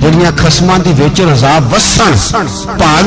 ਜਿਹੜੀਆਂ ਖਸਮਾਂ ਦੀ ਵਿੱਚ ਰਜ਼ਾ ਵਸਣ ਭਾਗ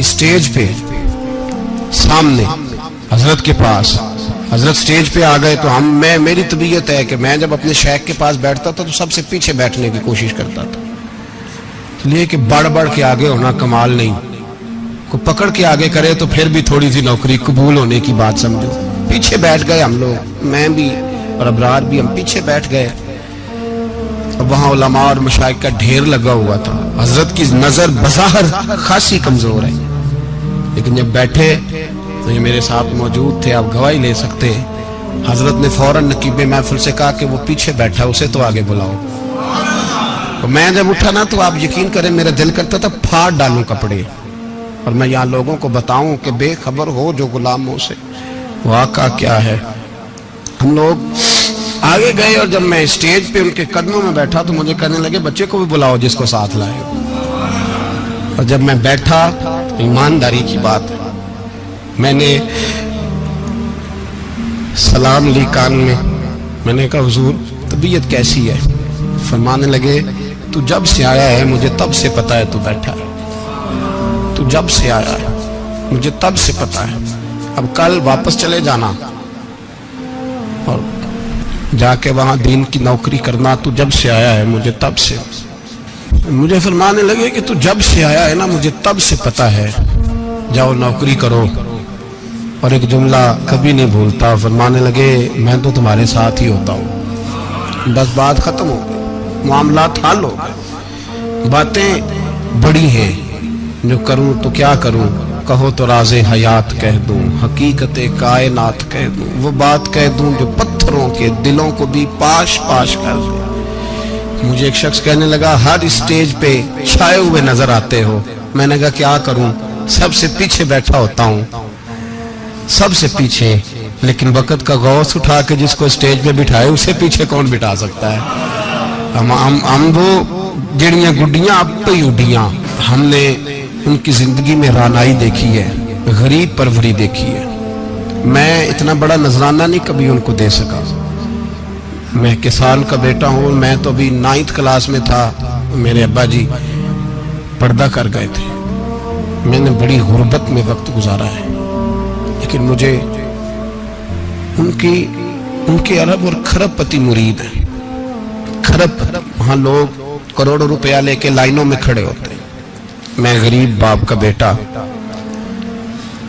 اسٹیج پہ سامنے حضرت کے پاس، حضرت سٹیج پہ آ گئے تو میری طبیعت ہے کہ میں جب اپنے شیخ کے پاس بیٹھتا تھا تو سب سے پیچھے بیٹھنے کی کوشش کرتا تھا، اس لیے کہ بڑھ بڑھ کے آگے ہونا کمال نہیں، کو پکڑ کے آگے کرے تو پھر بھی تھوڑی سی نوکری قبول ہونے کی بات سمجھو۔ پیچھے بیٹھ گئے ہم لوگ، میں بھی اور ابرار بھی، ہم پیچھے بیٹھ گئے۔ اب وہاں علماء اور مشائخ کا ڈھیر لگا ہوا تھا، حضرت کی نظر بظاہر خاصی کمزور ہے، لیکن جب بیٹھے تو یہ میرے ساتھ موجود تھے، آپ گواہی لے سکتے ہیں، حضرت نے فوراً نقیب محفل سے کہا کہ وہ پیچھے بیٹھا اسے تو آگے بلاؤ۔ تو میں جب اٹھا نا تو آپ یقین کریں میرا دل کرتا تھا پھاڑ ڈالوں کپڑے اور میں یہاں لوگوں کو بتاؤں کہ بے خبر ہو جو غلاموں سے واقعہ کیا ہے۔ ہم لوگ آگے گئے اور جب میں اسٹیج پہ ان کے قدموں میں بیٹھا تو مجھے کہنے لگے بچے کو بھی بلاؤ جس کو ساتھ لائے ہو۔ اور جب میں بیٹھا، ایمانداری کی بات، میں نے سلام لی کان میں نے کہا حضور طبیعت کیسی ہے؟ فرمانے لگے تو جب سے آیا ہے مجھے تب سے پتا ہے تو بیٹھا ہے، تو جب سے آیا ہے مجھے تب سے پتا ہے، اب کل واپس چلے جانا اور جا کے وہاں دین کی نوکری کرنا، تو جب سے آیا ہے مجھے تب سے۔ مجھے فرمانے لگے کہ تو جب سے آیا ہے نا مجھے تب سے پتا ہے، جاؤ نوکری کرو۔ اور ایک جملہ کبھی نہیں بھولتا، فرمانے لگے میں تو تمہارے ساتھ ہی ہوتا ہوں، بس بات ختم ہو گئی، معاملات حل ہو گئے۔ باتیں بڑی ہیں، جو کروں تو کیا کروں، کہو تو راز حیات کہہ دوں، حقیقت کائنات کہہ دوں، وہ بات کہہ دوں جو پتھروں کے دلوں کو بھی پاش پاش کر دے۔ مجھے ایک شخص کہنے لگا ہر اسٹیج پہ چھائے ہوئے نظر آتے ہو۔ میں نے کہا کیا کروں، سب سے پیچھے بیٹھا ہوتا ہوں، سب سے پیچھے، لیکن وقت کا غوث اٹھا کے جس کو اسٹیج پہ بٹھائے اسے پیچھے کون بٹھا سکتا ہے؟ ہم وہ جڑیاں گڈیاں اب پہ ہی اڈیاں، ہم نے ان کی زندگی میں رانائی دیکھی ہے، غریب پروری دیکھی ہے۔ میں اتنا بڑا نذرانہ نہیں کبھی ان کو دے سکا، میں کسان کا بیٹا ہوں، میں تو ابھی 9th کلاس میں تھا، میرے ابا جی پردہ کر گئے تھے، میں نے بڑی غربت میں وقت گزارا ہے، لیکن مجھے ان کے ارب اور کھرب پتی مرید ہیں۔ کھرب، وہاں لوگ کروڑوں روپیہ لے کے لائنوں میں کھڑے ہوتے ہیں، میں غریب باپ کا بیٹا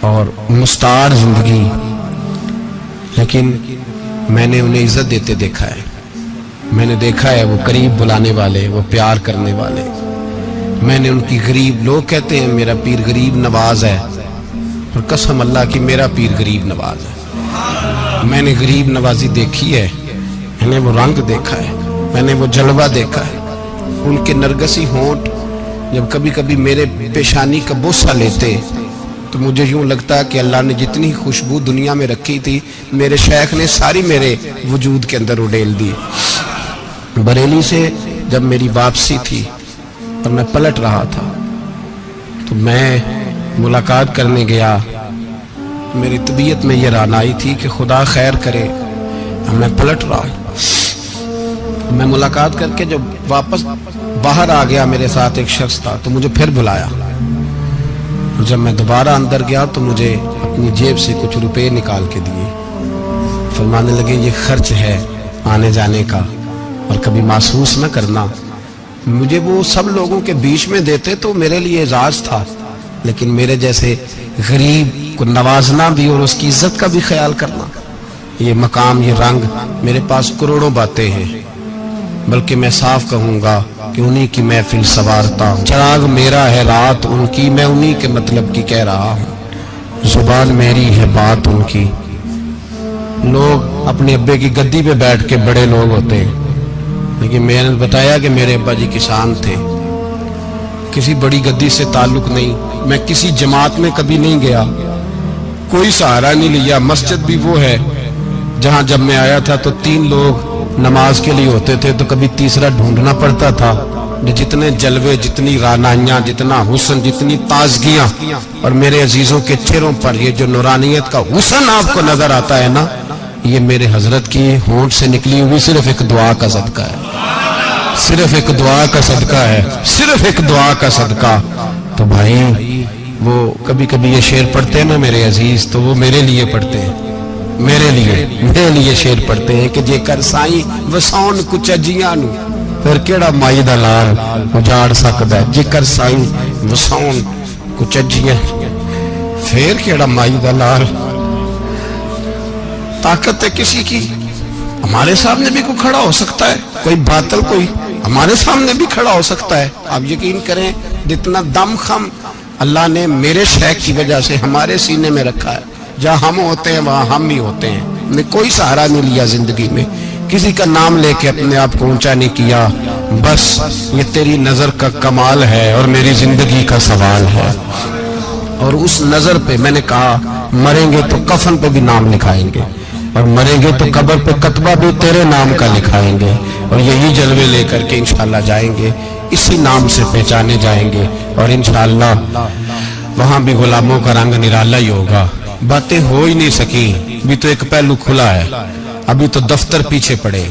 اور مستعار زندگی، لیکن میں نے انہیں عزت دیتے دیکھا ہے، میں نے دیکھا ہے وہ قریب بلانے والے، وہ پیار کرنے والے، میں نے ان کی غریب، لوگ کہتے ہیں میرا پیر غریب نواز ہے، اور قسم اللہ کی میرا پیر غریب نواز ہے۔ میں نے غریب نوازی دیکھی ہے، میں نے وہ رنگ دیکھا ہے، میں نے وہ جلوہ دیکھا ہے، ان کے نرگسی ہونٹ جب کبھی کبھی میرے پیشانی کا بوسہ لیتے تو مجھے یوں لگتا کہ اللہ نے جتنی خوشبو دنیا میں رکھی تھی میرے شیخ نے ساری میرے وجود کے اندر اڈیل دی۔ بریلی سے جب میری واپسی تھی اور میں پلٹ رہا تھا تو میں ملاقات کرنے گیا، میری طبیعت میں یہ رانائی تھی کہ خدا خیر کرے، میں پلٹ رہا ہوں۔ میں ملاقات کر کے جب واپس باہر آ گیا، میرے ساتھ ایک شخص تھا تو مجھے پھر بلایا، اور جب میں دوبارہ اندر گیا تو مجھے اپنی جیب سے کچھ روپے نکال کے دیے، فرمانے لگے یہ خرچ ہے آنے جانے کا اور کبھی محسوس نہ کرنا۔ مجھے وہ سب لوگوں کے بیچ میں دیتے تو میرے لیے اعزاز تھا، لیکن میرے جیسے غریب کو نوازنا بھی اور اس کی عزت کا بھی خیال کرنا، یہ مقام، یہ رنگ، میرے پاس کروڑوں باتیں ہیں، بلکہ میں صاف کہوں گا کہ انہی کی محفل سوارتا ہوں، چراغ میرا ہے رات ان کی، میں انہی کے مطلب کی کہہ رہا ہوں، زبان میری ہے بات ان کی۔ لوگ اپنے ابے کی گدی پہ بیٹھ کے بڑے لوگ ہوتے ہیں، لیکن میں نے بتایا کہ میرے ابا جی کسان تھے، کسی بڑی گدی سے تعلق نہیں، میں کسی جماعت میں کبھی نہیں گیا، کوئی سہارا نہیں لیا۔ مسجد بھی وہ ہے جہاں جب میں آیا تھا تو 3 لوگ نماز کے لیے ہوتے تھے تو کبھی تیسرا ڈھونڈنا پڑتا تھا۔ جتنے جلوے، جتنی رانائیاں، جتنا حسن، جتنی تازگیاں، اور میرے عزیزوں کے چہروں پر یہ جو نورانیت کا حسن آپ کو نظر آتا ہے نا، یہ میرے حضرت کی ہونٹ سے نکلی ہوئی صرف ایک دعا کا صدقہ ہے، صرف ایک دعا کا صدقہ ہے، صرف ایک دعا کا صدقہ۔ تو بھائی وہ کبھی کبھی یہ شعر پڑھتے ہیں نا میرے عزیز، تو وہ میرے لیے پڑھتے ہیں، میرے لیے شعر پڑھتے ہیں کہ جے کر سائیں وساؤن کچجیاں نو پھر کیڑا مائی دا لال اجاڑ سکدا ہے، جے کر سائیں وساؤن کچجیاں پھر کیڑا مائی دا لال۔ طاقت ہے کسی کی، ہمارے سامنے بھی کوئی کھڑا ہو سکتا ہے، کوئی باطل کوئی ہمارے سامنے بھی کھڑا ہو سکتا ہے۔ آپ یقین کریں جتنا دم خم اللہ نے میرے شیخ کی وجہ سے ہمارے سینے میں رکھا ہے، جہاں ہم ہوتے ہیں وہاں ہم ہی ہوتے ہیں۔ ہم نے کوئی سہارا نہیں لیا زندگی میں، کسی کا نام لے کے اپنے آپ کو اونچا نہیں کیا، بس یہ تیری نظر کا کمال ہے اور میری زندگی کا سوال ہے۔ اور اس نظر پہ میں نے کہا مریں گے تو کفن پہ بھی نام لکھائیں گے، اور مریں گے تو قبر پہ کتبہ بھی تیرے نام کا لکھائیں گے، اور یہی جلوے لے کر کے انشاءاللہ جائیں گے، اسی نام سے پہچانے جائیں گے، اور انشاءاللہ وہاں بھی غلاموں کا رنگ نرالا ہی ہوگا۔ باتیں ہو ہی نہیں سکی، بھی تو ایک پہلو کھلا ہے، ابھی تو دفتر پیچھے پڑے،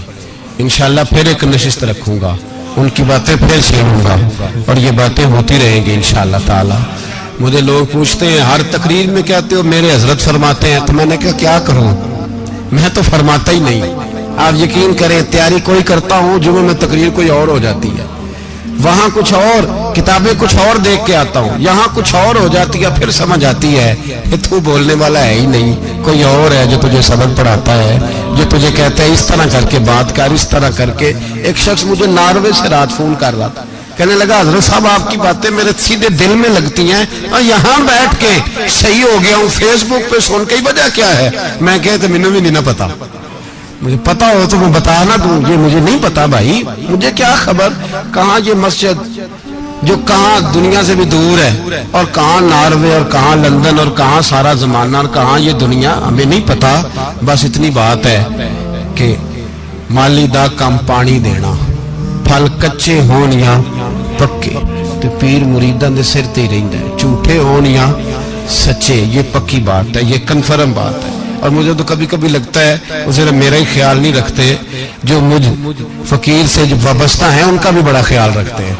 انشاءاللہ پھر ایک نشست رکھوں گا، ان کی باتیں پھر چھیڑوں گا، اور یہ باتیں ہوتی رہیں گی انشاءاللہ تعالی۔ مجھے لوگ پوچھتے ہیں ہر تقریر میں کہتے ہو میرے حضرت فرماتے ہیں، تو میں نے کہا کیا کروں، میں تو فرماتا ہی نہیں۔ آپ یقین کریں تیاری کوئی کرتا ہوں، جمعہ میں تقریر کوئی اور ہو جاتی ہے، وہاں کچھ اور کتابیں کچھ اور دیکھ کے آتا ہوں، یہاں کچھ اور ہو جاتی ہے، پھر سمجھ آتی ہے کہ تو بولنے والا ہے ہی نہیں، کوئی اور ہے جو تجھے سبق پڑھاتا ہے، جو تجھے کہتا ہے اس طرح کر کے بات کر، اس طرح کر کے۔ ایک شخص مجھے ناروے سے رات فون کر رہا تھا، کہنے لگا حضرت صاحب آپ کی باتیں میرے سیدھے دل میں لگتی ہیں، اور یہاں بیٹھ کے صحیح ہو گیا ہوں، فیس بک پہ سن کے ہی وجہ کیا ہے؟ میں کہتے مجھے بھی نہیں پتا، مجھے پتا ہو تو میں بتا نہ دوں، یہ مجھے نہیں پتا بھائی، مجھے کیا خبر کہاں یہ مسجد جو کہاں دنیا سے بھی دور ہے، اور کہاں ناروے اور کہاں لندن اور کہاں سارا زمانہ اور کہاں یہ دنیا، ہمیں نہیں پتا۔ بس اتنی بات ہے کہ مالی دا کم پانی دینا، پھل کچے ہون یا پکے تو پیر مریداں دے سر تے ہی رہندا ہے، جھوٹے ہون یا سچے، یہ پکی بات ہے، یہ کنفرم بات ہے۔ اور مجھے تو کبھی کبھی لگتا ہے وہ صرف میرا ہی خیال نہیں رکھتے، جو مجھ فقیر سے جو وابستہ ہیں ان کا بھی بڑا خیال رکھتے ہیں۔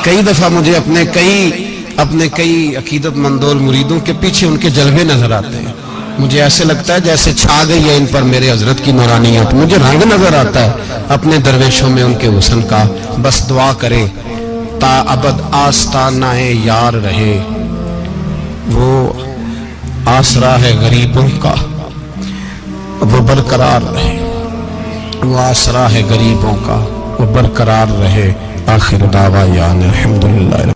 کئی دفعہ مجھے اپنے کئی عقیدت مندول مریدوں کے پیچھے ان کے جلوے نظر آتے ہیں، مجھے ایسے لگتا ہے جیسے چھا گئی ہے ان پر میرے حضرت کی نورانیت، مجھے رنگ نظر آتا ہے اپنے درویشوں میں ان کے حسن کا۔ بس دعا کرے تا ابد آستانہ یار رہے، وہ آسرا ہے غریبوں کا، وہ برقرار رہے، وہ آسرا ہے غریبوں کا، وہ برقرار رہے۔ آخر دعویٰ یان الحمدللہ۔